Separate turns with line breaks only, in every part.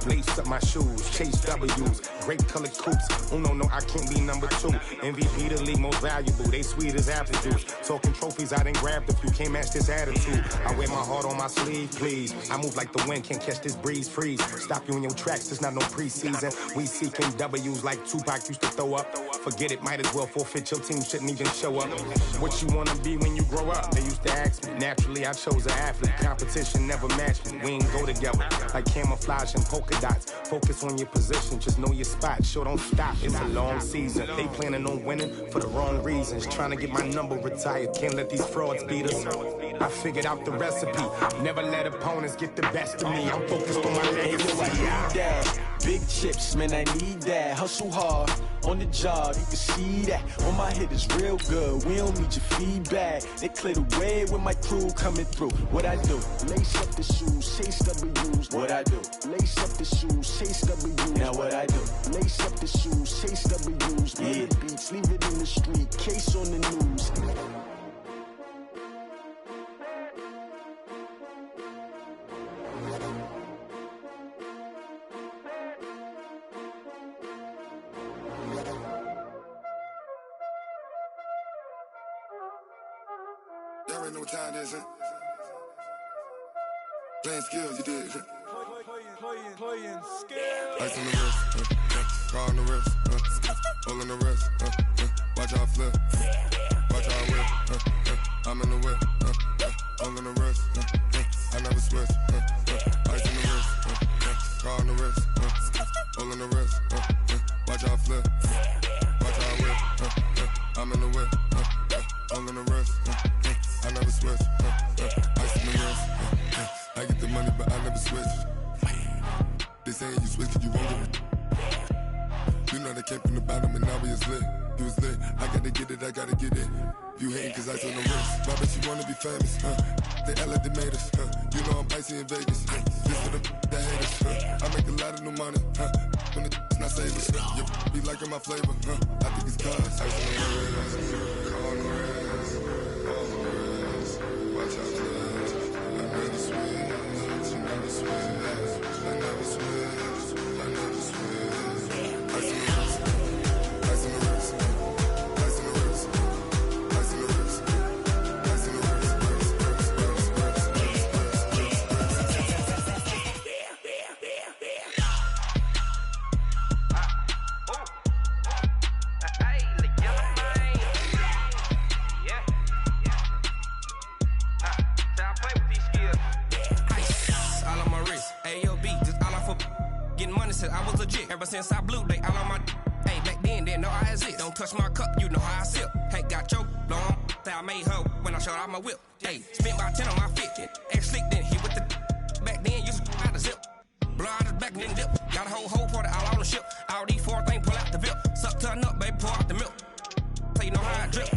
Lace up my shoes, chase W's, great colored coupes. No, I can't be number 2. MVP the league most valuable, they sweet as apple juice. Talking trophies, I done grabbed a few, can't match this attitude. I wear my heart on my sleeve, please. I move like the wind, can't catch this breeze, freeze. Stop you in your tracks, there's not no preseason. We seeking W's like Tupac used to throw up. Forget it, might as well forfeit, your team shouldn't even show up. What you wanna be when you grow up? They used to ask me. Naturally, I chose an athlete. Competition never matched me. We ain't go together like camouflage and polka dots. Focus on your position, just know your spot. Sure, don't stop, it's a long season. They planning on winning for the wrong reasons. Trying to get my number retired, can't let these frauds beat us. I figured out the recipe. Never let opponents get the best of me. I'm focused on my legacy.
Big chips, man, I need that. Hustle hard on the job, you can see that. On my hit is real good, we don't need your feedback. They clear the way with my crew coming through. What I do? Lace up the shoes, chase W's. What I do? Lace up the shoes, chase W's. Now what I do? Lace up the shoes, chase W's. Yeah. The beats, leave it in the street, case on the news.
Y'all already know what time it is, huh? Playing skills, you did, huh?
Playing skills.
Ice on the wrist, car on the wrist, hole in the wrist, watch how I flip, watch how I whip, I'm in the whip, hole in the wrist, I never switch, ice on the wrist, car on the wrist, hole in the wrist, watch how I flip, watch how I whip, I'm in the whip, hole in the wrist, I never switch, ice on the wrist, I get the money but I never switch. They saying you switch 'cause you won't get it. You know they came from the bottom and now we is lit. You was lit, I gotta get it, I gotta get it. You hating 'cause I told them wrist. Why bet you wanna be famous, They Ella they made us, You know I'm icy in Vegas, This for the haters, I make a lot of new money, When the not savers, You be liking my flavor, I think it's cause ice on the wrist, on the wrist, on the wrist. Watch out for this, I never switch, you never switch. I never switch, I never switch. Ice in the wrist, ice in the wrist, ice in the wrist, ice in the wrist, ice in the wrist,
I was legit ever since I blew they all on my hey back then didn't know I exist. Don't touch my cup, you know how I sip. Hey, got your long that I made her when I showed out my whip. Hey, spent about 10 on my fit. Ex slick then hit with the back then used to out the zip. Blow out his back then dip. Got a whole party all on the ship. All these 4 things pull out the VIP. Suck to a nut, baby, pour out the milk. So you know how I drip.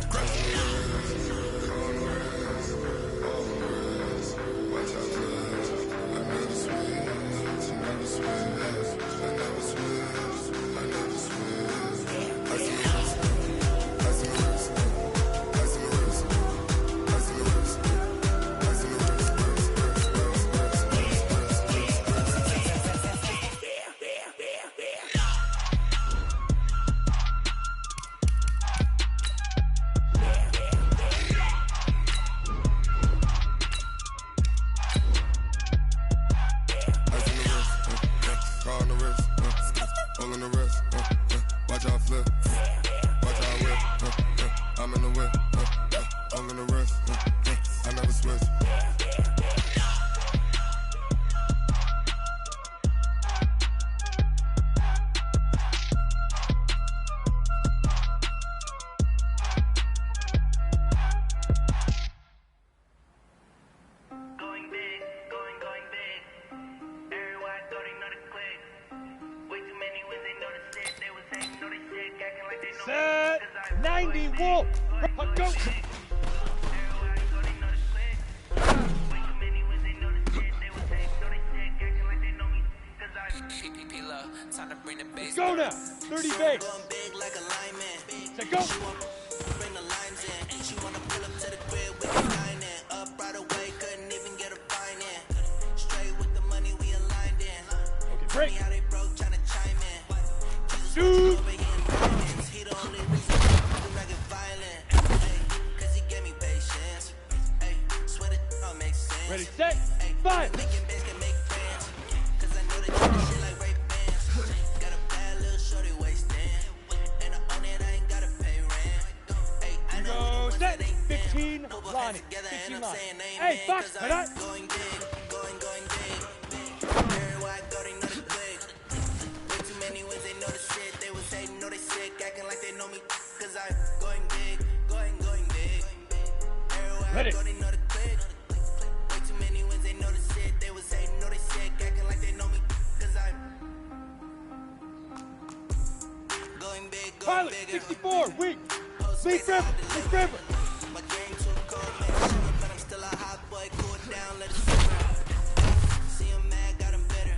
Set 90 walk. Go. Go now. 30 base. Set go.
Bring the lines in. She wanna pull up to the crib with the line in. Up right away, couldn't even get a fine in. Straight with the money we aligned in.
break.
How they broke trying to chime in.
Dude.
He the only reason I get violent. Hey, cause he gave me patience. Hey, swear that all makes sense.
Ready, set, fire.
Making bands can make friends. Cause I know that you do shit like Ray-Bans. Got a bad little shorty wasting. And I own it, I ain't gotta pay rent. Hey, I know
Go
we the
set,
ones that ain't
15
Put both
line
hands
it,
together and
15
I'm
line.
saying amen.
Hey, fuck,
Cause
right
I'm
on.
going big, going big. Everywhere I go, they know the click. Way too many wins, they know the shit. They was hating, know they sick, acting like they know me. Cause I'm going big, going big. Everywhere
Ready.
I go, they know the click. Way too many wins, they know the shit. They was hating, know they sick, acting like they know me. Cause I'm going big, going
Pilot,
bigger.
64, weak. Leaf river, leaf river.
My game too cold, man, sugar, but I'm still a hot boy. Cool it down, let it simmer. See him mad, got him bitter.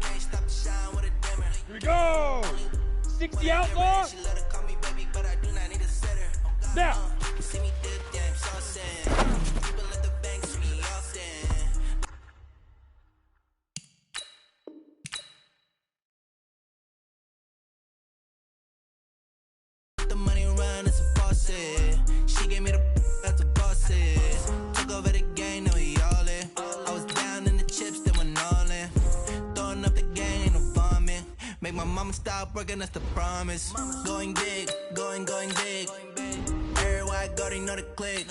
Can't stop the shine with a dimmer.
Here we go. 60 outlaw.
She let her call me baby, but I do not need a sitter.
Now.
See me dip, yeah, I'm saucing. People at the bank see me often. The money run, it's a faucet. She gave me the that's a bosses. Took over the game, now we all in. I was down in the chips, then went all in. Throwing up the game, ain't no bombing. Make my mama stop working, that's the promise. Going big, going big. Everywhere I go, they know the click.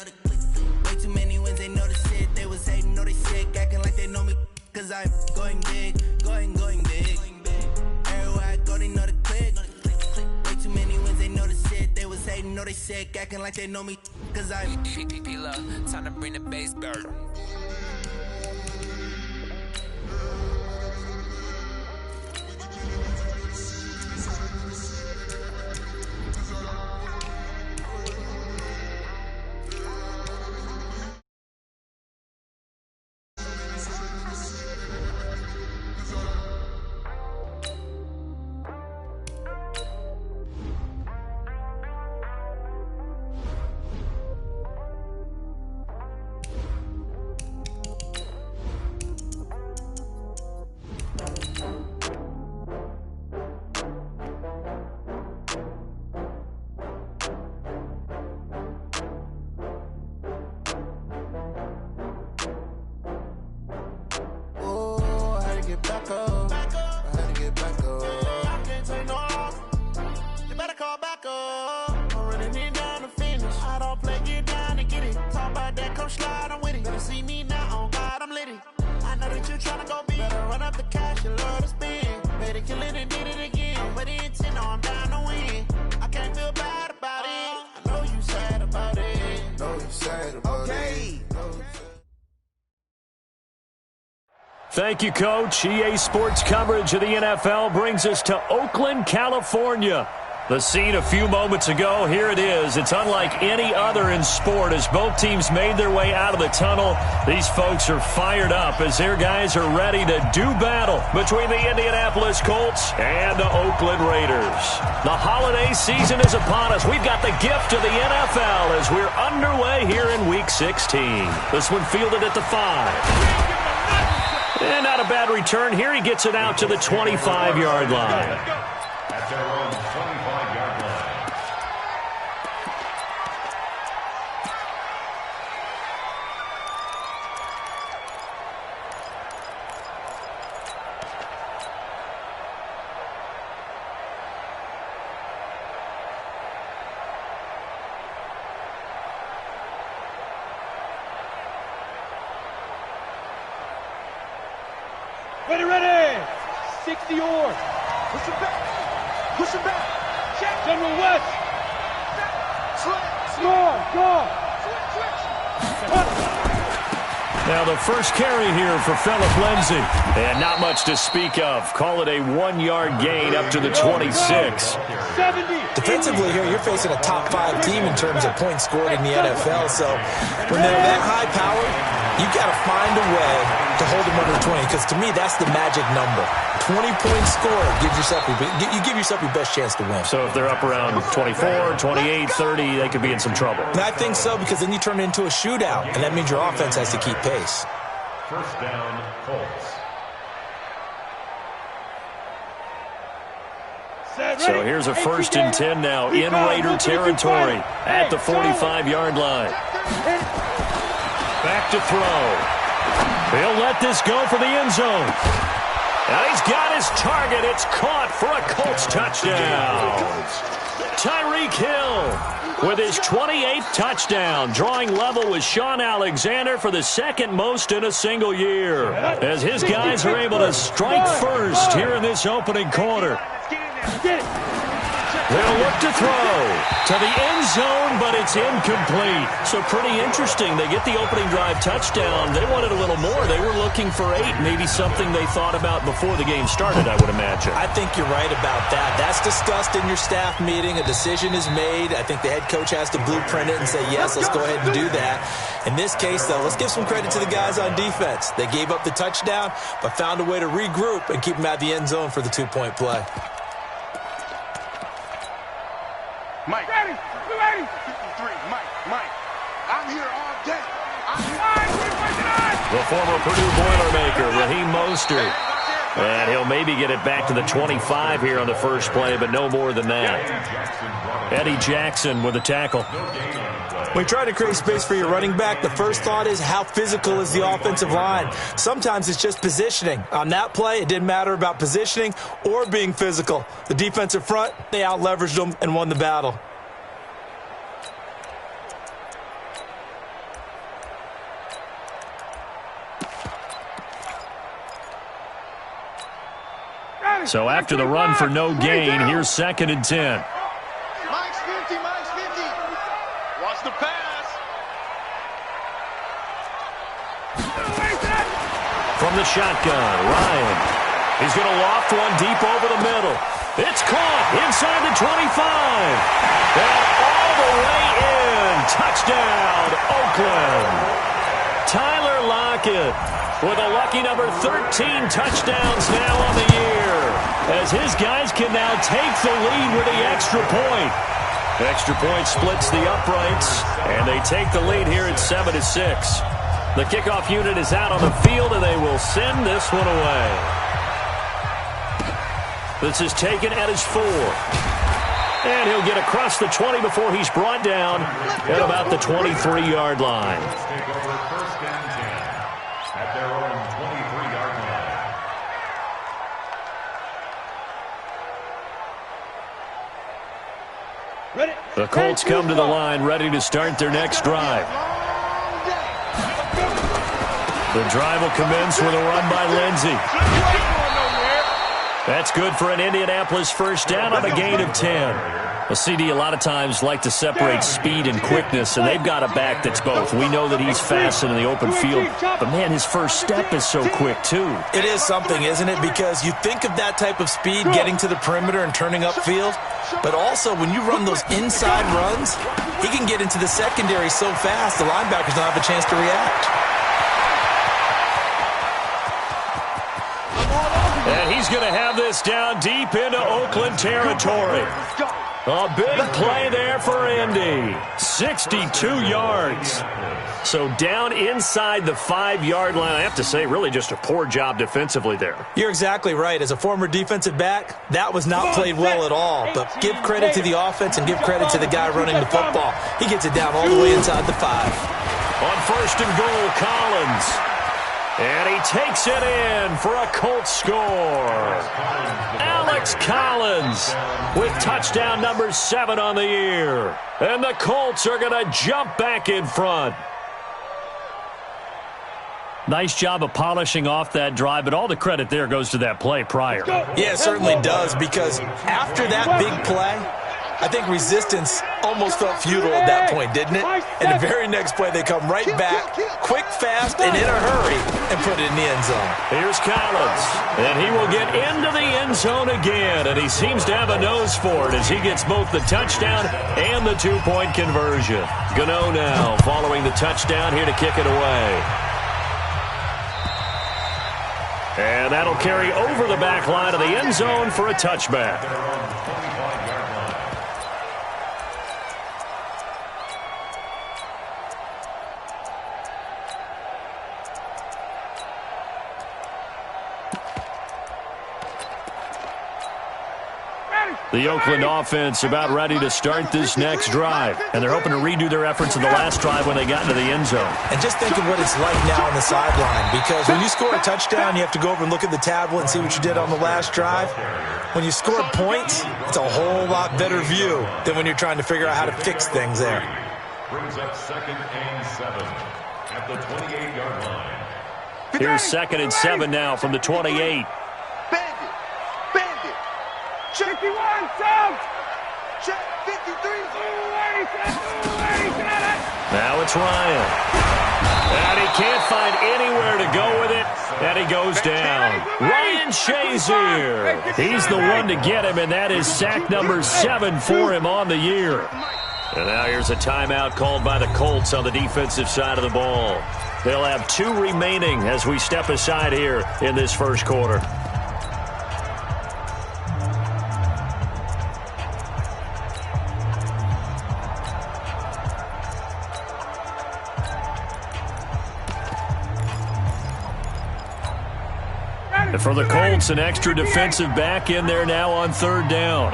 Way too many wins, they know the shit. They was hating, know they sick, acting like they know me. Cause I'm going big, going big. Everywhere I go, they know the click. Way too many wins, they know the shit. They was hating, know they sick, acting like they know me. Cause I'm
Time to bring the bass bird.
Thank you, Coach. EA Sports coverage of the NFL brings us to Oakland, California. The scene a few moments ago, here it is. It's unlike any other in sport as both teams made their way out of the tunnel. These folks are fired up as their guys are ready to do battle between the Indianapolis Colts and the Oakland Raiders. The holiday season is upon us. We've got the gift of the NFL as we're underway here in Week 16. This one fielded at the 5. And not a bad return here. He gets it out to the 25-yard line.
At their own 25-yard line.
Ready. 60 or. Push him back. Push him back. Check. General West. Score.
Now the first carry here for Phillip Lindsay. And not much to speak of. Call it a 1-yard gain up to the 26.
70.
Defensively here, you're facing a top 5 team in terms of points scored in the NFL. So when they're that high powered, you've got to find a way to hold them under 20, because to me, that's the magic number. 20 points scored, you give yourself your best chance to win.
So if they're up around 24, 28, 30, they could be in some trouble.
And I think so, because then you turn it into a shootout, and that means your offense has to keep pace.
First down, Colts.
So here's a 1st and 10 now in Raider territory at the 45-yard line. Back to throw. He'll let this go for the end zone. And he's got his target. It's caught for a Colts touchdown. Tyreek Hill with his 28th touchdown, drawing level with Sean Alexander for the second most in a single year, as his guys are able to strike first here in this opening quarter. They'll look to throw to the end zone, but it's incomplete. So pretty interesting. They get the opening drive touchdown. They wanted a little more. They were looking for 8, maybe something they thought about before the game started, I would imagine.
I think you're right about that. That's discussed in your staff meeting. A decision is made. I think the head coach has to blueprint it and say, yes, let's go ahead and do that. In this case, though, let's give some credit to the guys on defense. They gave up the touchdown, but found a way to regroup and keep them at the end zone for the 2-point play.
Mike. Ready. 53. Mike. I'm here all day.
The former Purdue Boilermaker, Raheem Mostert. And he'll maybe get it back to the 25 here on the first play, but no more than that. Eddie Jackson with a tackle.
When you try to create space for your running back, the first thought is how physical is the offensive line. Sometimes it's just positioning. On that play, it didn't matter about positioning or being physical. The defensive front, they out-leveraged them and won the battle.
So after the run for no gain, here's 2nd and 10.
Mike's 50. Watch the pass.
From the shotgun, Ryan. He's going to loft one deep over the middle. It's caught inside the 25. And all the way in. Touchdown, Oakland. Tyler Lockett with a lucky number 13 touchdowns now on the year, as his guys can now take the lead with the extra point. Extra point splits the uprights, and they take the lead here at 7-6. The kickoff unit is out on the field, and they will send this one away. This is taken at his 4. And he'll get across the 20 before he's brought down at about the 23-yard line. The Colts come to the line ready to start their next drive. The drive will commence with a run by Lindsey. That's good for an Indianapolis first down on a gain of 10. A CD a lot of times like to separate speed and quickness, and they've got a back that's both. We know that he's fast in the open field, but man, his first step is so quick too.
It is something, isn't it? Because you think of that type of speed getting to the perimeter and turning upfield, but also when you run those inside runs, he can get into the secondary so fast the linebackers don't have a chance to react.
And he's going to have this down deep into Oakland territory. A big play there for Indy. 62 yards. So down inside the 5-yard line. I have to say, really just a poor job defensively there.
You're exactly right. As a former defensive back, that was not played well at all. But give credit to the offense and give credit to the guy running the football. He gets it down all the way inside the 5.
On 1st and goal, Collins. And he takes it in for a Colts score. Alex Collins with touchdown number 7 on the year. And the Colts are going to jump back in front. Nice job of polishing off that drive, but all the credit there goes to that play prior.
Yeah, it certainly does, because after that big play, I think resistance almost felt futile at that point, didn't it? And the very next play, they come right back, quick, fast, and in a hurry, and put it in the end zone.
Here's Collins, and he will get into the end zone again, and he seems to have a nose for it as he gets both the touchdown and the 2-point conversion. Gano now following the touchdown here to kick it away. And that'll carry over the back line of the end zone for a touchback. The Oakland offense about ready to start this next drive. And they're hoping to redo their efforts in the last drive when they got into the end zone.
And just think of what it's like now on the sideline, because when you score a touchdown, you have to go over and look at the tablet and see what you did on the last drive. When you score points, it's a whole lot better view than when you're trying to figure out how to fix things there.
Brings up 2nd and 7 at the 28-yard line.
Here's 2nd and 7 now from the 28.
Bandit. Check 51, Sam. Check 53.
Now it's Ryan. And he can't find anywhere to go with it. And he goes down. Ryan Shazier. He's the one to get him, and that is sack number 7 for him on the year. And now here's a timeout called by the Colts on the defensive side of the ball. They'll have 2 remaining as we step aside here in this first quarter. And for the Colts, an extra defensive back in there now on 3rd down.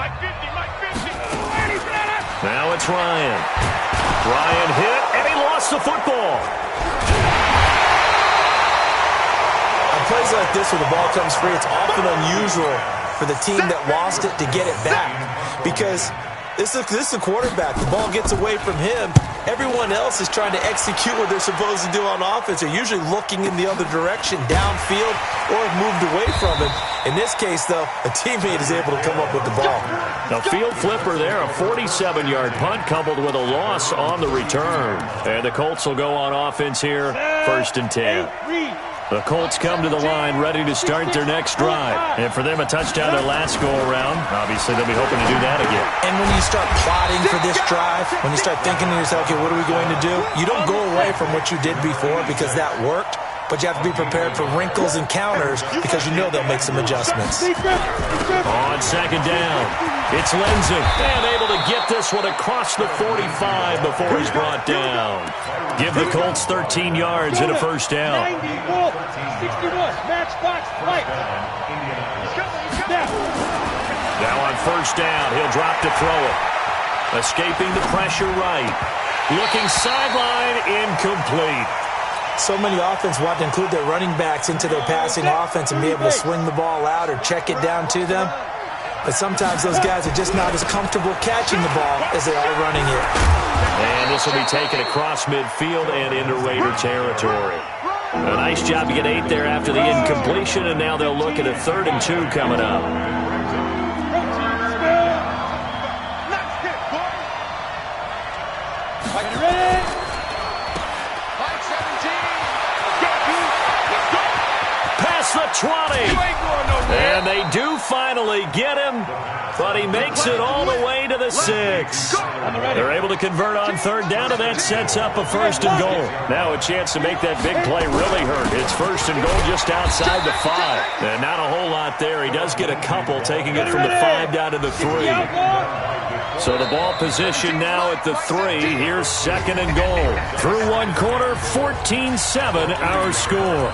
Now it's Ryan. Ryan hit, and he lost the football.
On plays like this where the ball comes free, it's often unusual for the team that lost it to get it back, because this is a quarterback. The ball gets away from him. Everyone else is trying to execute what they're supposed to do on offense. They're usually looking in the other direction, downfield, or have moved away from him. In this case, though, a teammate is able to come up with the ball.
A field flipper there, a 47-yard punt coupled with a loss on the return. And the Colts will go on offense here, 1st and 10. The Colts come to the line ready to start their next drive. And for them, a touchdown their last go-around. Obviously, they'll be hoping to do that again.
And when you start plotting for this drive, when you start thinking to yourself, okay, what are we going to do? You don't go away from what you did before because that worked, but you have to be prepared for wrinkles and counters because you know they'll make some adjustments.
On 2nd down, it's Lindsey. And able to get this one across the 45 before he's brought down. Give the Colts 13 yards and a 1st down.
61, match box, right.
Now on 1st down, he'll drop to throw it. Escaping the pressure right. Looking sideline, incomplete.
So many offense want to include their running backs into their passing offense and be able to swing the ball out or check it down to them. But sometimes those guys are just not as comfortable catching the ball as they are running it.
And this will be taken across midfield and into Raider territory. A nice job to get 8 there after the incompletion, and now they'll look at a 3rd and 2 coming up. Past the 20. And they do finally get him, but he makes it all the way to the 6. They're able to convert on 3rd down, and that sets up a 1st and goal. Now a chance to make that big play really hurt. It's 1st and goal just outside the 5. And not a whole lot there. He does get a couple, taking it from the 5 down to the 3. So the ball position now at the 3. Here's 2nd and goal. Through 1 quarter, 14-7 our score.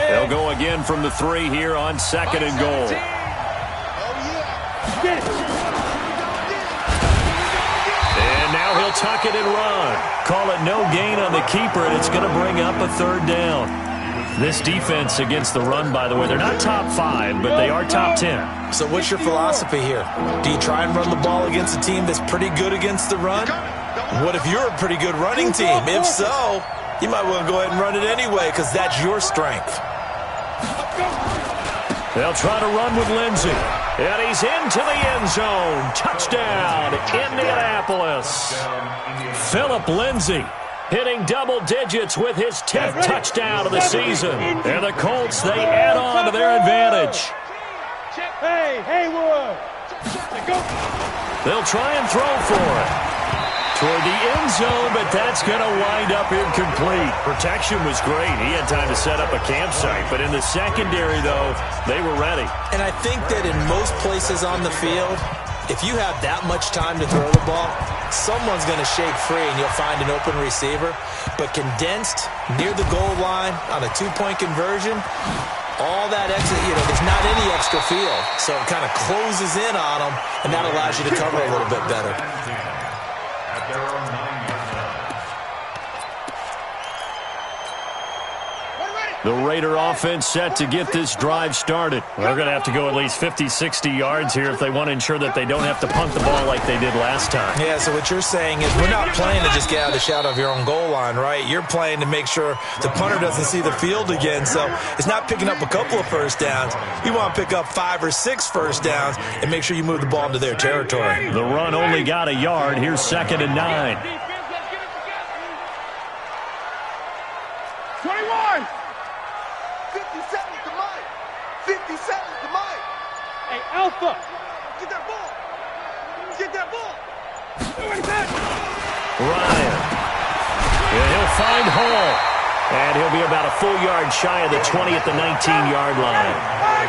They'll go again from the 3 here on 2nd and goal. And now he'll tuck it and run. Call it no gain on the keeper, and it's going to bring up a 3rd down. This defense against the run, by the way, they're not top 5, but they are top 10.
So what's your philosophy here? Do you try and run the ball against a team that's pretty good against the run? What if you're a pretty good running team? If so, you might want to go ahead and run it anyway because that's your strength.
They'll try to run with Lindsey. And he's into the end zone. Touchdown, Indianapolis. Philip Lindsey hitting double digits with his 10th touchdown of the season. And the Colts, they add on to their advantage.
Hey, Haywood.
They'll try and throw for it. Toward the end zone, but that's going to wind up incomplete. Protection was great. He had time to set up a campsite. But in the secondary, though, they were ready.
And I think that in most places on the field, If you have that much time to throw the ball, someone's going to shake free and you'll find an open receiver. But condensed near the goal line on a two-point conversion, all that extra, there's not any extra field. So it kind of closes in on them, and that allows you to cover a little bit better.
At their own 9-yard line.
The Raider offense set to get this drive started. They're going to have to go at least 50, 60 yards here if they want to ensure that they don't have to punt the ball like they did last time.
Yeah, so what you're saying is we're not playing to just get out of the shadow of your own goal line, right? You're playing to make sure the punter doesn't see the field again. So it's not picking up a couple of first downs. You want to pick up 5 or 6 first downs and make sure you move the ball into their territory.
The run only got a yard. Here's 2nd and 9.
21! 50 seconds to Mike! 50 seconds to Mike! Hey, Alpha! Get that ball! Get that ball!
Ryan. Yeah, he'll find Hall. And he'll be about a full yard shy of the 20 at the 19-yard line.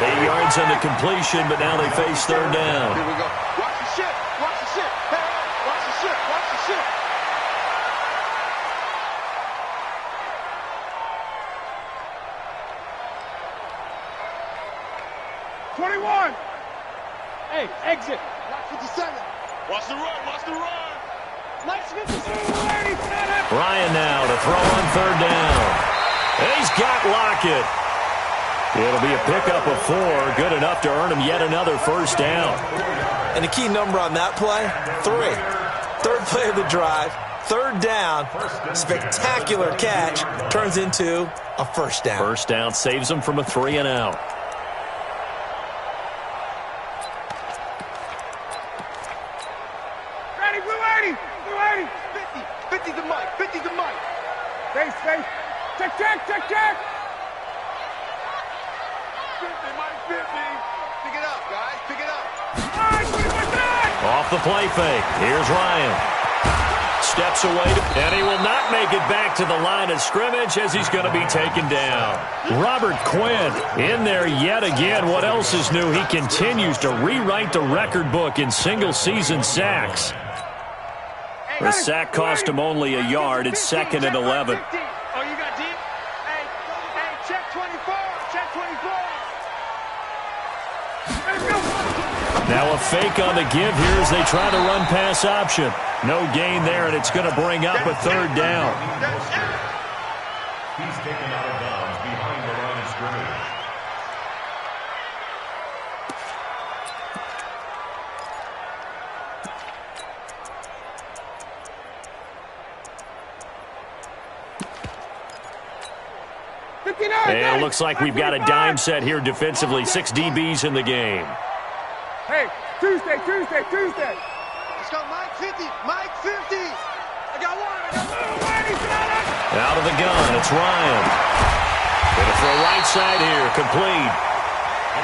8 yards on the completion, but now they face 3rd down.
Here we go. Watch the ship! Watch the ship! Hey, watch the ship! Watch the ship! 21! Hey, exit! Watch 57! Watch the run! Watch the run! Nice 57!
Ryan now to throw on 3rd down. He's got Lockett. It'll be a pickup of 4, good enough to earn him yet another first down.
And the key number on that play, 3. 3rd play of the drive, 3rd down, spectacular catch, turns into a first down.
First down saves him from a 3 and out.
Ready, blue 80! Blue 80! 50! 50 to Mike! 50 to Mike! Face, face! Check, check, check, check! 50, Mike, 50! Pick it up, guys, pick it up!
Off the play fake. Here's Ryan. Steps away, and he will not make it back to the line of scrimmage as he's going to be taken down. Robert Quinn in there yet again. What else is new? He continues to rewrite the record book in single-season sacks. The sack cost him only a yard. It's 2nd and 11.
Oh, you got deep? Hey, check 24, check 24.
Now a fake on the give here as they try to run pass option. No gain there, and it's going to bring up a 3rd down.
He's taken out of bounds behind the line of scrimmage.
And it looks like we've got a dime set here defensively. 6 DBs in the game.
Hey, Tuesday. Let's go, Mike 50, Mike 50. I got one.
Out of the gun, it's Ryan. Gonna throw right side here, complete.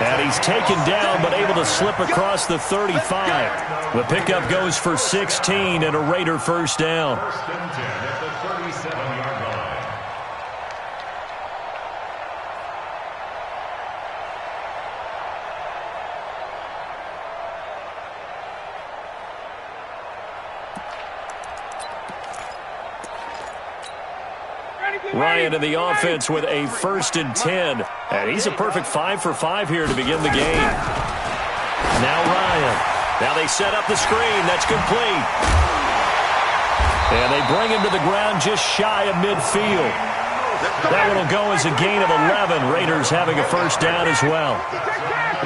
And he's taken down, but able to slip across the 35. The pickup goes for 16 and a Raider first down.
1st and 10 at the 37-yard line.
Ryan in the offense with a 1st and 10. And he's a perfect 5 for 5 here to begin the game. Now Ryan. Now they set up the screen. That's complete. And they bring him to the ground just shy of midfield. That one will go as a gain of 11. Raiders having a first down as well.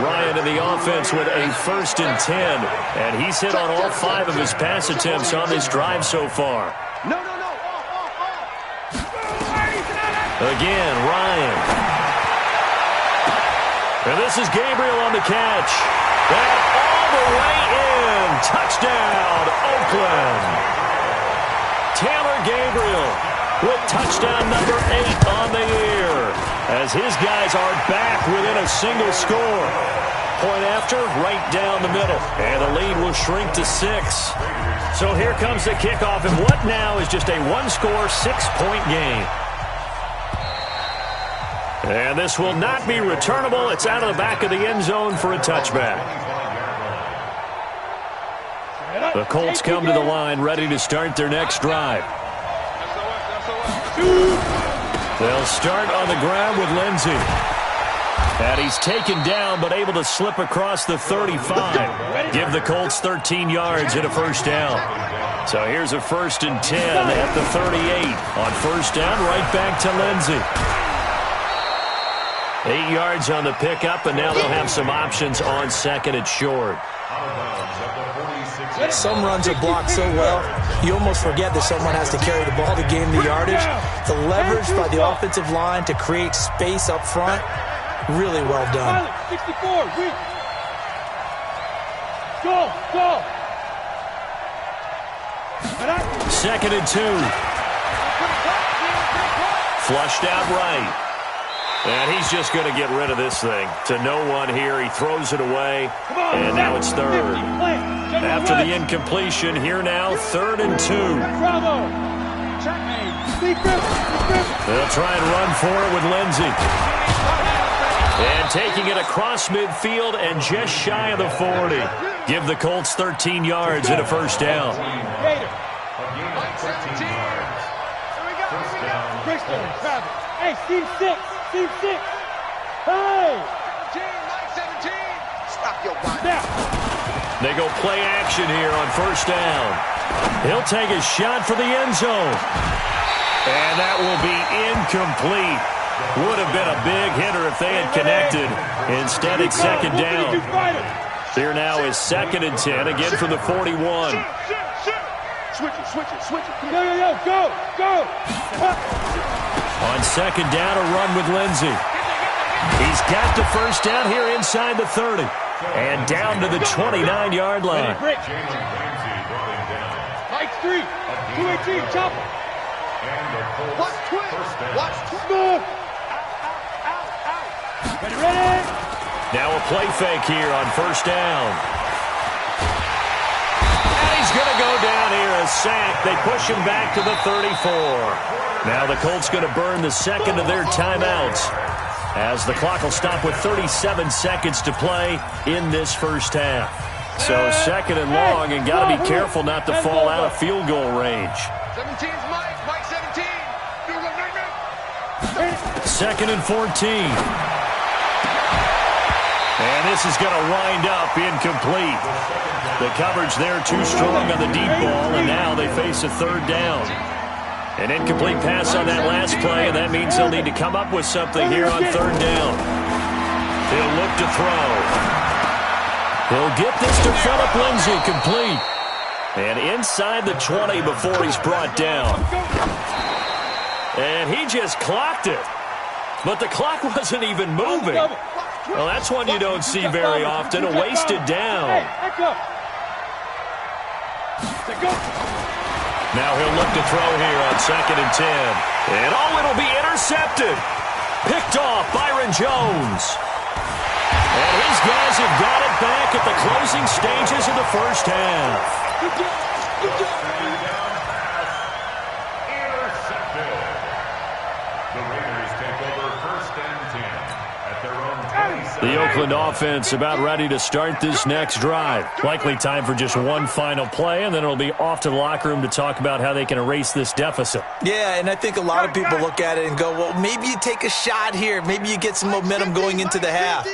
Ryan in the offense with a 1st and 10. And he's hit on all 5 of his pass attempts on this drive so far. Again, Ryan. And this is Gabriel on the catch. And all the way in. Touchdown, Oakland. Taylor Gabriel with touchdown number 8 on the year as his guys are back within a single score. Point after, right down the middle. And the lead will shrink to 6. So here comes the kickoff, and what now is just a one-score, 6-point game. And this will not be returnable. It's out of the back of the end zone for a touchback. The Colts come to the line, ready to start their next drive. They'll start on the ground with Lindsey. And he's taken down, but able to slip across the 35. Give the Colts 13 yards and a first down. So here's a 1st and 10 at the 38. On first down, right back to Lindsey. 8 yards on the pickup, and now they'll have some options on 2nd and short.
Some runs are blocked so well, you almost forget that someone has to carry the ball to gain the yardage. The leverage by the offensive line to create space up front, really well done.
64, go.
2nd and 2. Flushed out right. And he's just going to get rid of this thing. To no one here. He throws it away. And now it's 3rd. After the incompletion, here now, 3rd and 2. They'll try and run for it with Lindsey. And taking it across midfield and just shy of the 40. Give the Colts 13 yards and a first down.
Hey, Steve 6. Hey! 17, stop your body.
They go play action here on first down. He'll take a shot for the end zone. And that will be incomplete. Would have been a big hitter if they had connected. Instead, it's 2nd down. Here now is 2nd and 10, again from the 41.
Switch it. Go.
On 2nd down, a run with Lindsey. He's got the first down here inside the 30. And down to the 29-yard line.
Mike 3, 218, chop. Watch twin. Ready.
Now a play fake here on first down. And he's going to go down here, a sack. They push him back to the 34. Now the Colts going to burn the 2nd of their timeouts, as the clock will stop with 37 seconds to play in this first half. So 2nd and long, and got to be careful not to fall out of field goal range.
17's Mike 17.
2nd and 14. And this is going to wind up incomplete. The coverage there too strong on the deep ball, and now they face a 3rd down. An incomplete pass on that last play, and that means they'll need to come up with something here on 3rd down. He'll look to throw. He'll get this to Phillip Lindsey, complete. And inside the 20 before he's brought down. And he just clocked it. But the clock wasn't even moving. Well, that's one you don't see very often, a wasted down. Now he'll look to throw here on 2nd and 10. And it'll be intercepted. Picked off Byron Jones. And his guys have got it back at the closing stages of the first half.
Intercepted. The Raiders take over 1st and 10 at their own 27.
The Oakland offense about ready to start this next drive. Likely time for just one final play, and then it'll be off to the locker room to talk about how they can erase this deficit.
Yeah, and I think a lot of people look at it and go, well, maybe you take a shot here. Maybe you get some momentum going into the half.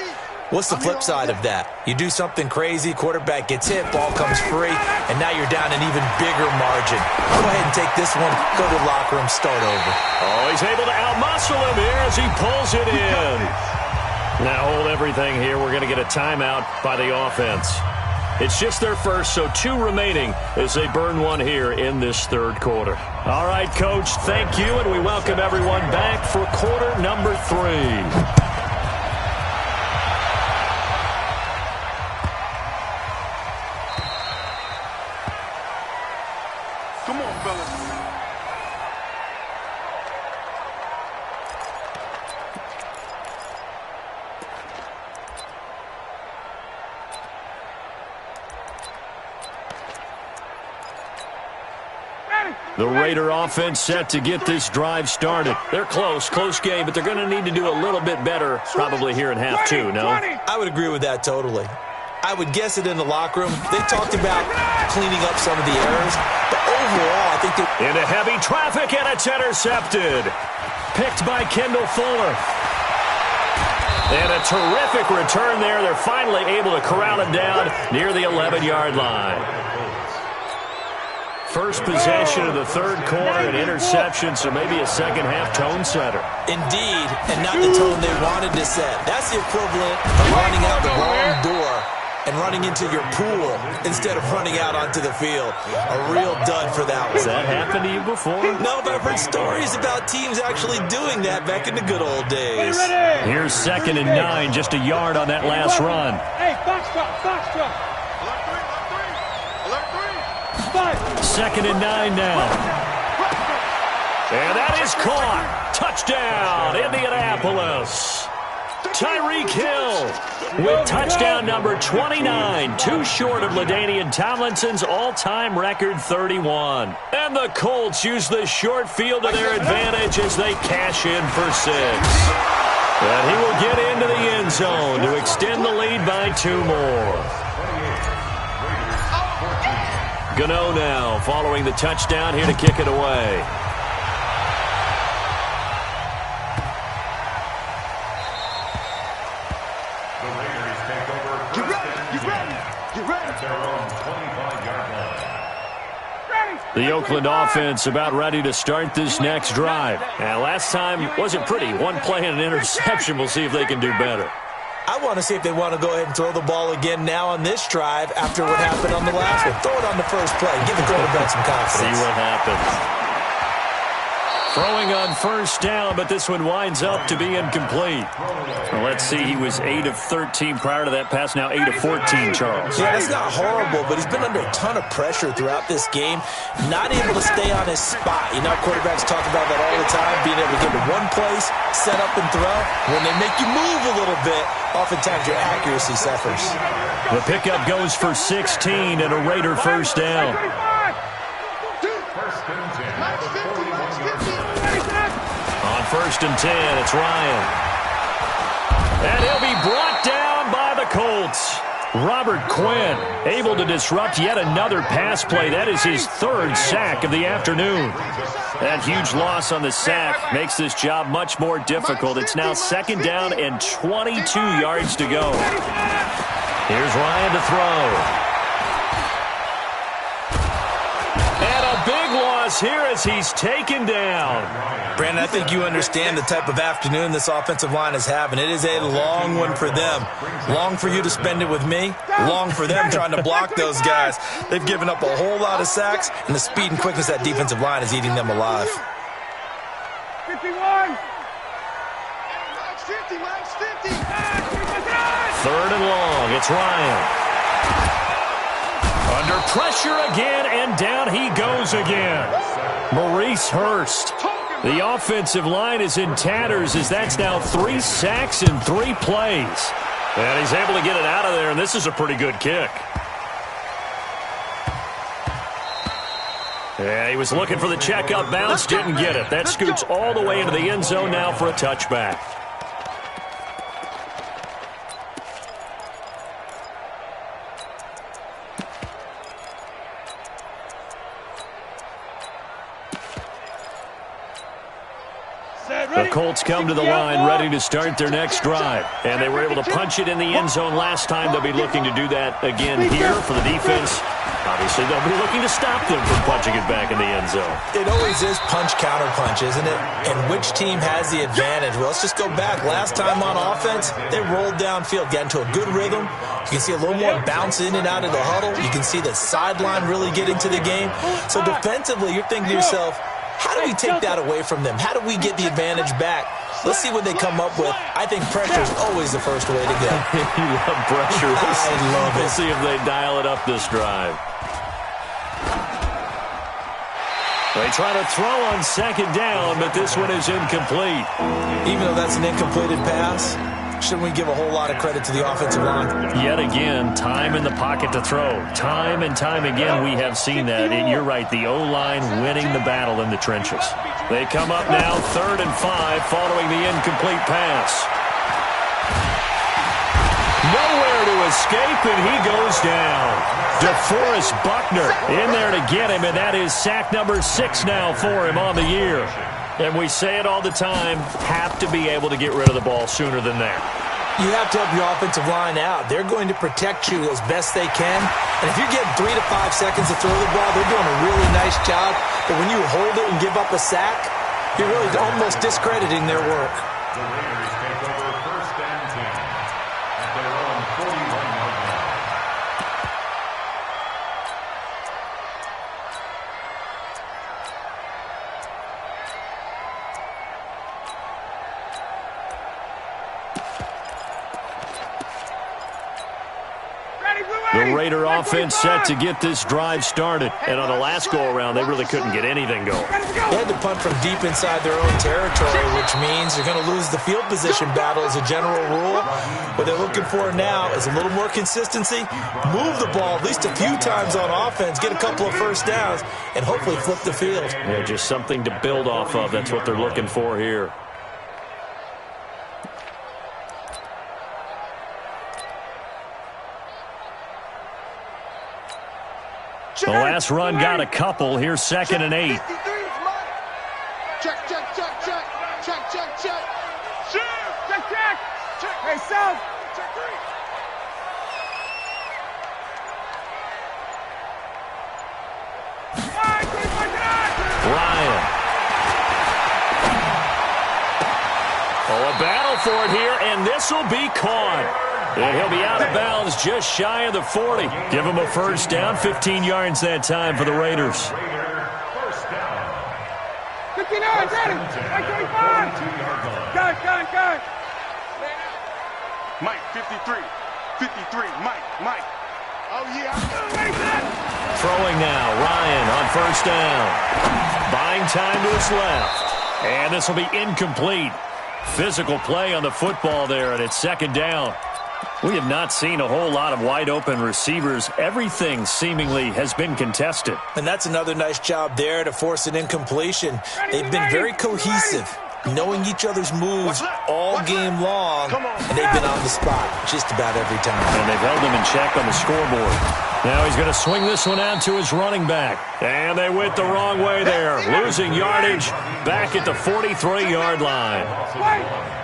What's the flip side of that? You do something crazy, quarterback gets hit, ball comes free, and now you're down an even bigger margin. Go ahead and take this one, go to the locker room, start over.
Oh, he's able to outmuscle him here as he pulls it in. Now hold everything here. We're going to get a timeout by the offense. It's just their first, so 2 remaining as they burn one here in this 3rd quarter. All right, Coach, thank you, and we welcome everyone back for quarter number 3.
Come on, fellas.
The Raider offense set to get this drive started. They're close game, but they're going to need to do a little bit better probably here in half 2, no?
I would agree with that totally. I would guess it in the locker room. They talked about cleaning up some of the errors, but overall, I think they're...
Into heavy traffic, and it's intercepted. Picked by Kendall Fuller. And a terrific return there. They're finally able to corral him down near the 11-yard line. First possession of the third quarter, an interception, so maybe a second-half tone setter.
Indeed, and not the tone they wanted to set. That's the equivalent of running out the wrong door and running into your pool instead of running out onto the field. A real dud for that one.
Has that happened to you before?
No, but I've heard stories about teams actually doing that back in the good old days.
Here's 2nd and 9, just a yard on that last run.
Hey, foxtrot.
2nd and 9 now. And that is caught. Touchdown, Indianapolis. Tyreek Hill with touchdown number 29, too short of LaDainian Tomlinson's all-time record 31. And the Colts use the short field to their advantage as they cash in for 6. And he will get into the end zone to extend the lead by 2 more. Gano now following the touchdown, here to kick it away.
The Raiders take over at their own 25-yard line.
The Oakland offense about ready to start this next drive. And last time wasn't pretty. One play and an interception. We'll see if they can do better.
I want to see if they want to go ahead and throw the ball again now on this drive after what happened on the last one. Throw it on the first play. Give the quarterback some confidence.
See what happens. Throwing on first down, but this one winds up to be incomplete. Well, let's see, he was 8 of 13 prior to that pass, now 8 of 14, Charles.
Yeah, that's not horrible, but he's been under a ton of pressure throughout this game. Not able to stay on his spot. You know, quarterbacks talk about that all the time, being able to get to one place, set up and throw. When they make you move a little bit, oftentimes your accuracy suffers.
The pickup goes for 16 and a Raider first down. On 1st and 10, it's Ryan. And he'll be brought down by the Colts. Robert Quinn able to disrupt yet another pass play. That is his 3rd sack of the afternoon. That huge loss on the sack makes this job much more difficult. It's now 2nd down and 22 yards to go. Here's Ryan to throw. Big loss here as he's taken down.
Brandon, I think you understand the type of afternoon this offensive line is having. It is a long one for them. Long for you to spend it with me. Long for them trying to block those guys. They've given up a whole lot of sacks, and the speed and quickness of that defensive line is eating them alive.
51. 50.
3rd and long. It's Ryan. Under pressure again, and down he goes again. Maurice Hurst. The offensive line is in tatters as that's now 3 sacks in 3 plays. And he's able to get it out of there, and this is a pretty good kick. Yeah, he was looking for the checkup bounce, didn't get it. That scoots all the way into the end zone now for a touchback. The Colts come to the line ready to start their next drive. And they were able to punch it in the end zone last time. They'll be looking to do that again here for the defense. Obviously, they'll be looking to stop them from punching it back in the end zone.
It always is punch-counter-punch, isn't it? And which team has the advantage? Well, let's just go back. Last time on offense, they rolled downfield, got into a good rhythm. You can see a little more bounce in and out of the huddle. You can see the sideline really get into the game. So defensively, you're thinking to yourself, how do we take that away from them? How do we get the advantage back? Let's see what they come up with. I think pressure is always the first way to go.
You love pressure.
I love it.
We'll see if they dial it up this drive. They try to throw on 2nd down, but this one is incomplete.
Even though that's an incompleted pass, shouldn't we give a whole lot of credit to the offensive line?
Yet again, time in the pocket to throw. Time and time again, we have seen that. And you're right, the O-line winning the battle in the trenches. They come up now 3rd and 5 following the incomplete pass. Nowhere to escape, and he goes down. DeForest Buckner in there to get him, and that is sack number 6 now for him on the year. And we say it all the time, have to be able to get rid of the ball sooner than that.
You have to help your offensive line out. They're going to protect you as best they can. And if you're getting 3 to 5 seconds to throw the ball, they're doing a really nice job. But when you hold it and give up a sack, you're really almost discrediting their work.
The Raiders take over 1st and 10 at their own 41-yard line.
The Raider offense set to get this drive started. And on the last go-around, they really couldn't get anything going.
They had to punt from deep inside their own territory, which means they're going to lose the field position battle as a general rule. What they're looking for now is a little more consistency, move the ball at least a few times on offense, get a couple of first downs, and hopefully flip the field.
Yeah, just something to build off of. That's what they're looking for here. The last run got a couple. Here's 2nd and 8.
Check. Hey, South. Check 3.
Ryan. Oh, a battle for it here, and this will be caught. And he'll be out of bounds just shy of the 40. Give him a first down, 15 yards that time for the Raiders.
First down.
59, got him. 25. Gun. Mike, 53. 53, Mike. Oh, yeah.
Throwing now, Ryan on first down. Buying time to his left. And this will be incomplete. Physical play on the football there, and it's 2nd down. We have not seen a whole lot of wide-open receivers. Everything seemingly has been contested.
And that's another nice job there to force an incompletion. They've been very cohesive, knowing each other's moves all game long, and they've been on the spot just about every time.
And they've held him in check on the scoreboard. Now he's going to swing this one out to his running back. And they went the wrong way there, losing yardage back at the 43-yard line.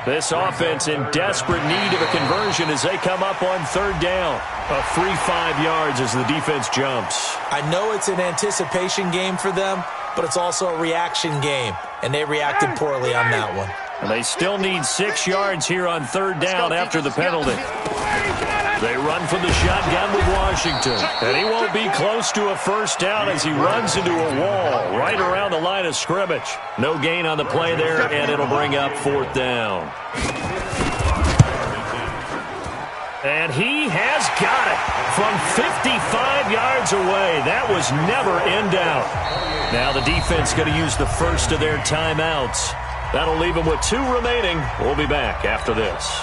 This offense in desperate need of a conversion as they come up on 3rd down. A free 5 yards as the defense jumps.
I know it's an anticipation game for them, but it's also a reaction game, and they reacted poorly on that one.
And they still need 6 yards here on 3rd down after the penalty. They run from the shotgun with Washington. And he won't be close to a first down as he runs into a wall right around the line of scrimmage. No gain on the play there, and it'll bring up 4th down. And he has got it from 55 yards away. That was never in doubt. Now the defense going to use the first of their timeouts. That'll leave them with 2 remaining. We'll be back after this.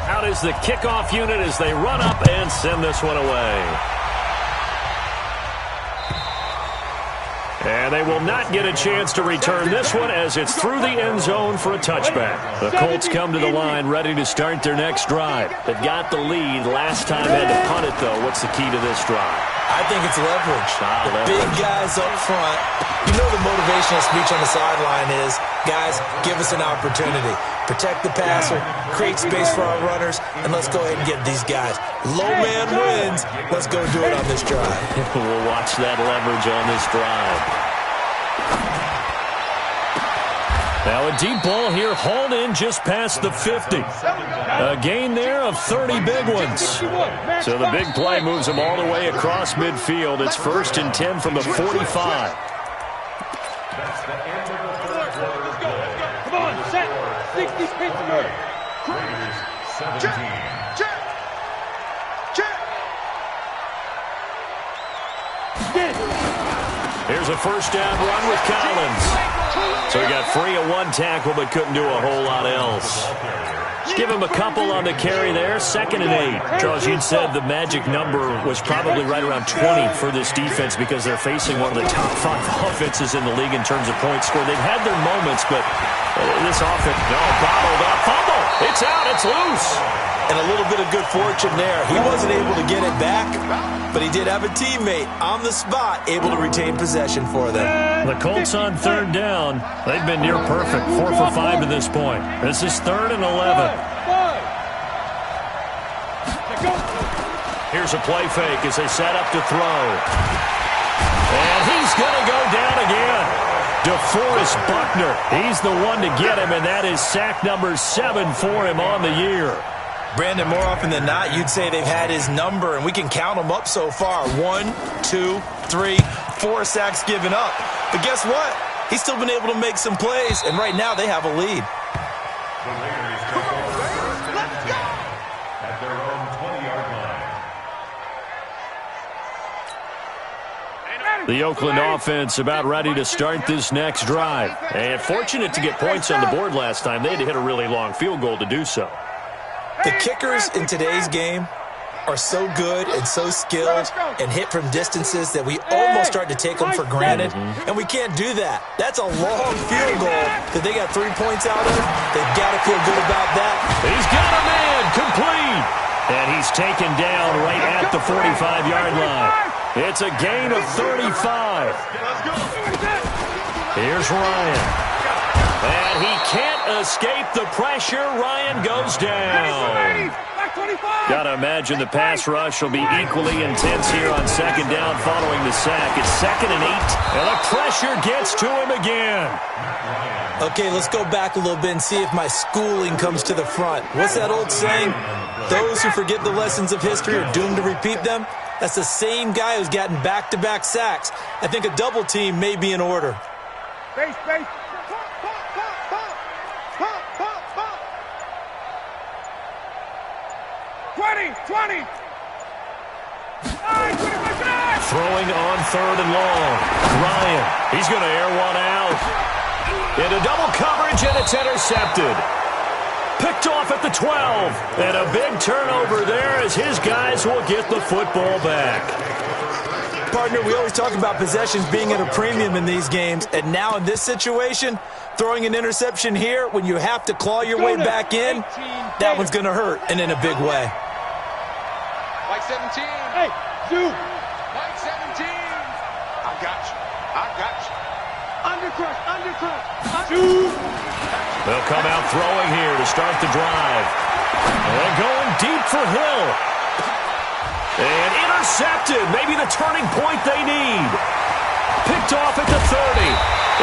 Out is the kickoff unit as they run up and send this one away. And they will not get a chance to return this one as it's through the end zone for a touchback. The Colts come to the line ready to start their next drive. They've got the lead. Last time had to punt it, though. What's the key to this drive?
I think it's leverage. The big guys up front. You know the motivational speech on the sideline is, guys, give us an opportunity. Protect the passer, create space for our runners, and let's go ahead and get these guys. Low man wins. Let's go do it on this drive.
We'll watch that leverage on this drive. Now a deep ball here, hauled in just past the 50. A gain there of 30 big ones. So the big play moves them all the way across midfield. It's 1st and 10 from the 45.
That's the end of the 3rd quarter.
Let's go. Come on, set. 60 Pittsburgh.
Raiders 17.
Check.
Here's a first down run with Collins. So he got free of 1 tackle but couldn't do a whole lot else. Give him a couple on the carry there. 2nd and 8. Charles, you'd said the magic number was probably right around 20 for this defense because they're facing one of the top 5 offenses in the league in terms of points scored. They've had their moments, but this offense, bottled up. Fumble! It's out. It's loose.
And a little bit of good fortune there. He wasn't able to get it back, but he did have a teammate on the spot able to retain possession for them.
The Colts on third down. They've been near perfect, 4 for 5 to this point. This is 3rd and 11. Here's a play fake as they set up to throw. And he's going to go down again. DeForest Buckner, he's the one to get him, and that is sack number 7 for him on the year.
Brandon, more often than not, you'd say they've had his number, and we can count them up so far. 1, 2, 3, 4 sacks given up. But guess what? He's still been able to make some plays, and right now they have a lead.
The Raiders take over first and 10 at their own 20-yard line.
The Oakland offense about ready to start this next drive. And fortunate to get points on the board last time. They had to hit a really long field goal to do so.
The kickers in today's game are so good and so skilled and hit from distances that we almost start to take them for granted, and we can't do that. That's a long field goal that they got 3 points out of. They've got to feel good about that.
He's got a man complete, and he's taken down right at the 45-yard line. It's a gain of 35. Here's Ryan. And he can't escape the pressure. Ryan goes down. Got to imagine the pass rush will be equally intense here on second down following the sack. It's 2nd and 8, and the pressure gets to him again.
Okay, let's go back a little bit and see if my schooling comes to the front. What's that old saying? Those who forget the lessons of history are doomed to repeat them. That's the same guy who's gotten back-to-back sacks. I think a double team may be in order.
Base. 20.
Throwing on 3rd and long. Ryan, he's going to air one out. Into double coverage, and it's intercepted. Picked off at the 12. And a big turnover there as his guys will get the football back.
Partner, we always talk about possessions being at a premium in these games, and now in this situation, throwing an interception here when you have to claw your way back in, that one's going to hurt, and in a big way.
Mike 17. Hey, Sue. Mike 17. I got you. Undercrush. Sue.
They'll come out throwing here to start the drive. And going deep for Hill. And intercepted. Maybe the turning point they need. Picked off at the 30.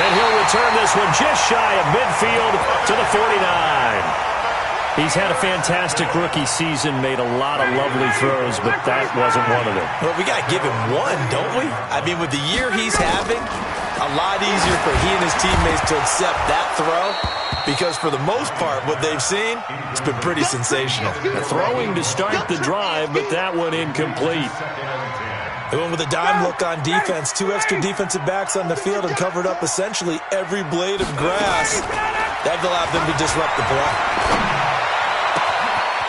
And he'll return this one just shy of midfield to the 49. He's had a fantastic rookie season, made a lot of lovely throws, but that wasn't one of them.
Well, we got to give him one, don't we? I mean, with the year he's having, a lot easier for he and his teammates to accept that throw because for the most part, what they've seen, it's been pretty sensational.
Throwing to start the drive, but that one incomplete.
They went with a dime look on defense, 2 extra defensive backs on the field and covered up essentially every blade of grass. That allowed them to disrupt the play.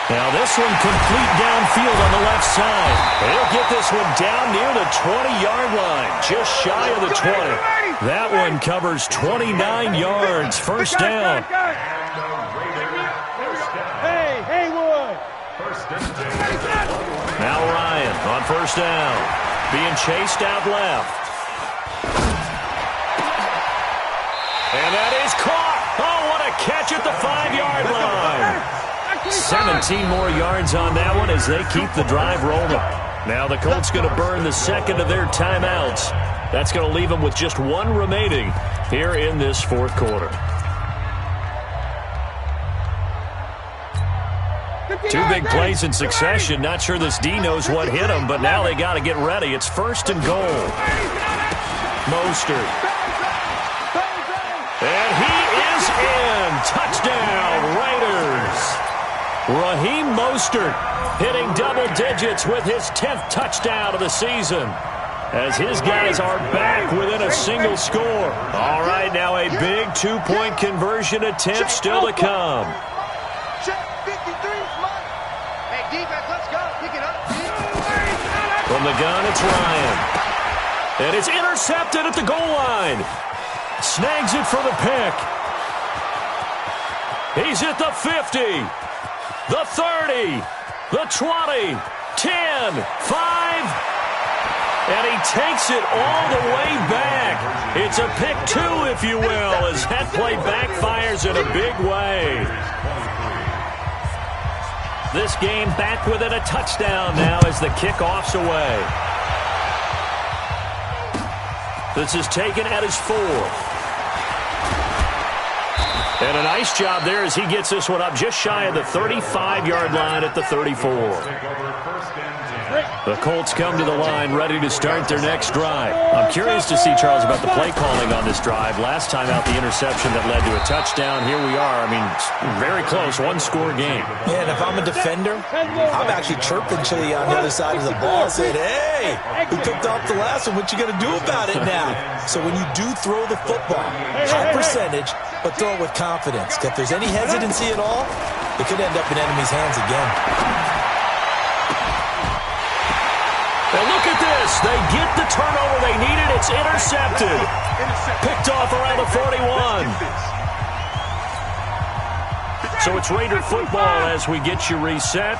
Now this one complete downfield on the left side. They'll get this one down near the 20-yard line, just shy of the 20. That one covers 29 yards, first down.
Hey, Haywood.
Now Ryan on first down, being chased out left. And that is caught. Oh, what a catch at the 5-yard line. 17 more yards on that one as they keep the drive rolling. Now the Colts going to burn the second of their timeouts. That's going to leave them with just one remaining here in this fourth quarter. Two big plays in succession. Not sure this D knows what hit him, but now they got to get ready. It's 1st and goal. Mostert. And he is in. Touchdown, Raiders. Raheem Mostert hitting double digits with his 10th touchdown of the season as his guys are back within a single score. All right, now a big 2-point conversion attempt still to come. From the gun, it's Ryan. And it's intercepted at the goal line. Snags it for the pick. He's at the 50, the 30, the 20, 10, 5, and he takes it all the way back. It's a pick 2, if you will, as that play backfires in a big way. This game back within a touchdown now as the kickoff's away. This is taken at his 4th. And a nice job there as he gets this one up just shy of the 35-yard line at the 34. The Colts come to the line ready to start their next drive. I'm curious to see, Charles, about the play calling on this drive. Last time out, the interception that led to a touchdown. Here we are. I mean, very close, one-score game.
Yeah, and if I'm a defender, I'm actually chirping Chili on the other side of the ball, saying, hey, we picked off the last one. What you going to do about it now? So when you do throw the football, high percentage, but throw it with confidence. If there's any hesitancy at all, it could end up in enemy's hands again.
And look at this. They get the turnover they needed. It's intercepted. Picked off around the 41. So it's Raider football as we get you reset.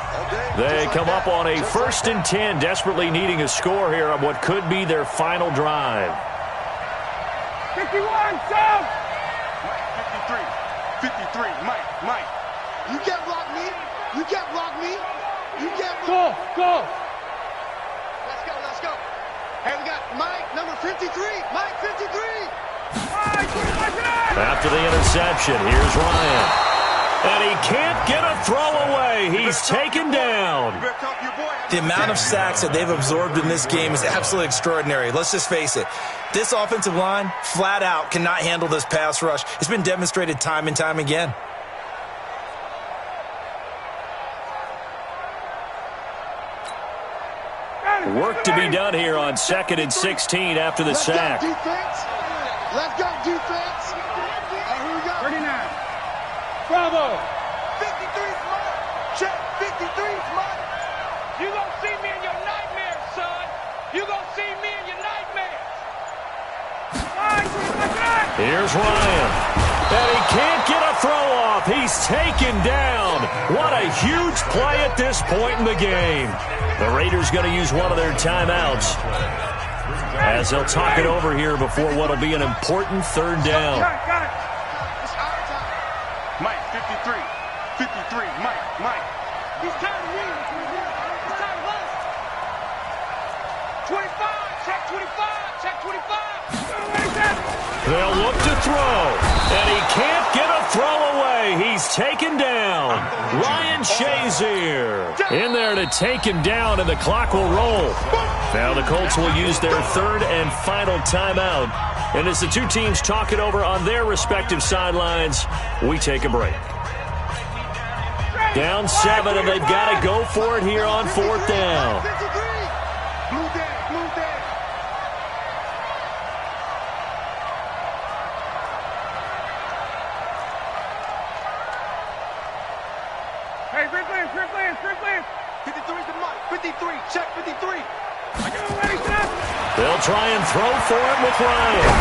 They come up on a 1st and 10, desperately needing a score here on what could be their final drive.
51, South! 53, Mike. You can't block me. You can't block me. You can't block me. Go. Let's go. Hey, we got Mike, number 53. Mike, 53.
After the interception, here's Ryan. And he can't get a throw away. He's taken down.
The amount of sacks that they've absorbed in this game is absolutely extraordinary. Let's just face it. This offensive line, flat out, cannot handle this pass rush. It's been demonstrated time and time again.
Work to be done here on 2nd and 16 after the sack.
Let's go, defense. Here we go. 39. Bravo. 53's mine. Check. 53's mine. You gonna see me in your nightmares, son. You gonna see me in your nightmares.
Here's Ryan. And he can't get a throw off. He's taken down. What a huge play at this point in the game. The Raiders going to use one of their timeouts as they'll talk it over here before what will be an important 3rd down.
Mike, 53. Mike. He's tired of me. He's tired of us. 25. Check 25.
They'll look to throw, and he can't get a throw away. He's taken down. Ryan Shazier in there to take him down, and the clock will roll. Now the Colts will use their 3rd and final timeout. And as the two teams talk it over on their respective sidelines, we take a break. Down 7, and they've got to go for it here on 4th down.
Blue day. Hey, Frank Lance. 53's the Mike. 53. Check 53.
They'll try and throw for it with Ryan.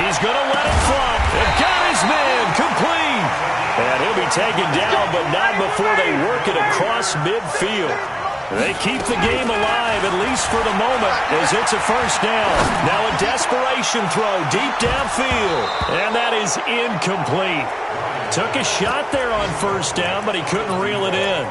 He's going to let it flop. And got his man complete. And he'll be taken down, but not before they work it across midfield. They keep the game alive, at least for the moment, as it's a 1st down. Now a desperation throw deep downfield. And that is incomplete. Took a shot there on 1st down, but he couldn't reel it in.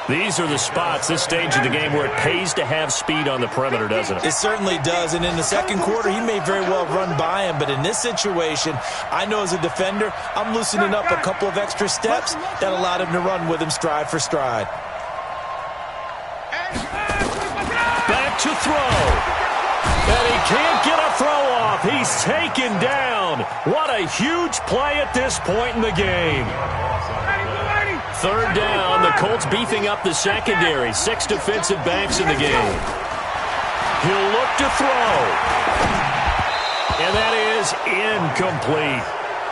These are the spots, this stage of the game, where it pays to have speed on the perimeter, doesn't it?
It certainly does, and in the 2nd quarter, he may very well run by him, but in this situation, I know as a defender, I'm loosening up a couple of extra steps that allowed him to run with him stride for stride.
Back to throw. And he can't get a throw off. He's taken down. What a huge play at this point in the game. 3rd down, the Colts beefing up the secondary. 6 defensive backs in the game. He'll look to throw. And that is incomplete.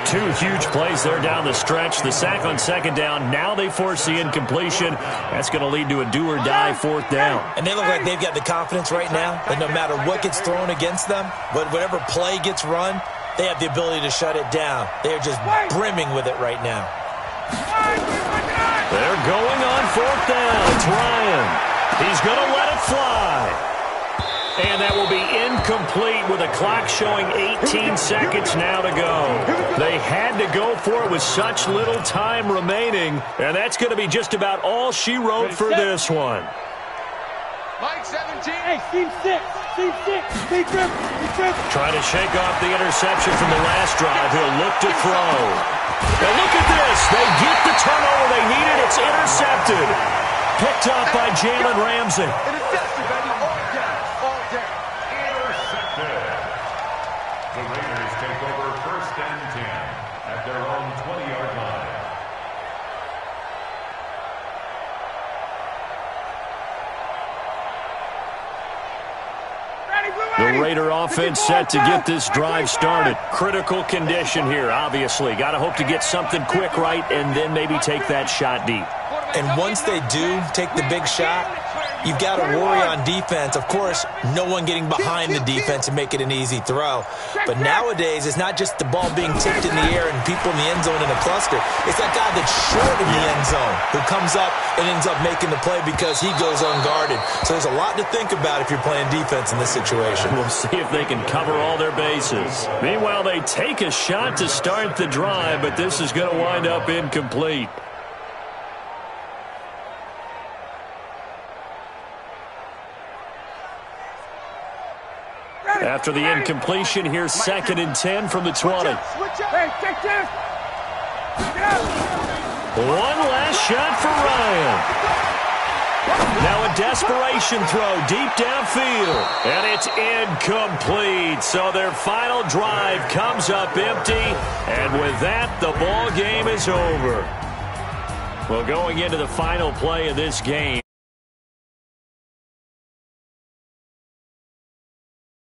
2 huge plays there down the stretch. The sack on 2nd down. Now they force the incompletion. That's going to lead to a do-or-die 4th down.
And they look like they've got the confidence right now that no matter what gets thrown against them, whatever play gets run, they have the ability to shut it down. They are just brimming with it right now.
They're going on 4th down. It's Ryan. He's going to let it fly. And that will be incomplete with a clock showing 18 seconds now to go. They had to go for it with such little time remaining, and that's going to be just about all she wrote for this one.
Mike 17. Hey, team 6. Team 6. Big trip.
Trying to shake off the interception from the last drive. He'll look to throw. Now look at this. They get the turnover they needed. It's intercepted. Picked up by Jalen Ramsey.
Intercepted, baby. All day.
Intercepted. The Raiders take over 1st and 10 at their own 20-yard line.
The Raider offense set to get this drive started. Critical condition here, obviously. Got to hope to get something quick right and then maybe take that shot deep.
And once they do take the big shot, you've got to worry on defense. Of course, no one getting behind the defense and make it an easy throw. But nowadays, it's not just the ball being tipped in the air and people in the end zone in a cluster. It's that guy that's short in the end zone who comes up and ends up making the play because he goes unguarded. So there's a lot to think about if you're playing defense in this situation.
We'll see if they can cover all their bases. Meanwhile, they take a shot to start the drive, but this is going to wind up incomplete. After the incompletion, here's 2nd and 10 from the 20. One last shot for Ryan. Now a desperation throw deep downfield. And it's incomplete. So their final drive comes up empty. And with that, the ball game is over. Well, going into the final play of this game.